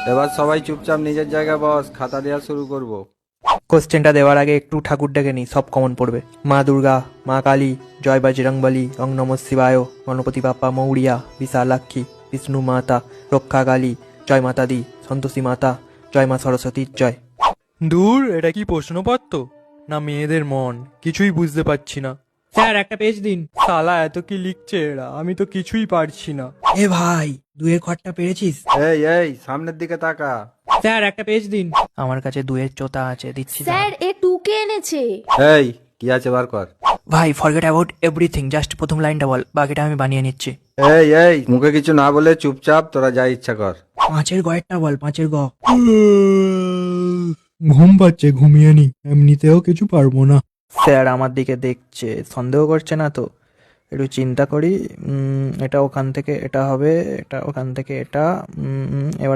এবার সবাই চুপচাপ নিজের জায়গায় বস, খাতা দেওয়া শুরু করব। কোশ্চেনটা দেওয়ার আগে একটু ঠাকুর ডেকে নি, সব কমন পড়বে। মা দুর্গা, মা কালী, জয় বজরংবলী, ওং নমঃ শিবায়, গণপতি বাপ্পা মৌরিয়া, বিশালাক্ষী, বিষ্ণু মাতা, রক্ষা কালী, জয় মাতা দি, সন্তোষী মাতা, জয় মা সরস্বতীর জয়। দূর, এটা কি প্রশ্নপত্র না মেয়েদের মন? কিছুই বুঝতে পারছি না। স্যার একটা পেজ দিন। শালা এত কি লিখছে এরা, আমি তো কিছুই পারছি না। এ ভাই, দুয়ের ঘরটা পেরেছিস? এই সামনের দিকে তাকা। স্যার একটা পেজ দিন। আমার কাছে দুয়ের চোতা আছে, দিচ্ছি। স্যার এ টুকে এনেছে। এই কি আছে বার কর। ভাই ফরগেট অ্যাবাউট এভরিথিং, জাস্ট প্রথম লাইনটা বল, বাকিটা আমি বানিয়ে নিচ্ছি। এই মুখে কিছু না বলে চুপচাপ তোরা যা ইচ্ছা কর। পাঁচের গয়েরটা বল, পাঁচের গ। ঘুম পাচ্ছে, ঘুমিয়ে নি, এমনিতেও কিছু পারবো না। স্যার আমার দিকে দেখছে, সন্দেহ করছে না তো? একটু চিন্তা করি। এটা ওখান থেকে এটা হবে, এটা ওখান থেকে এটা। এবার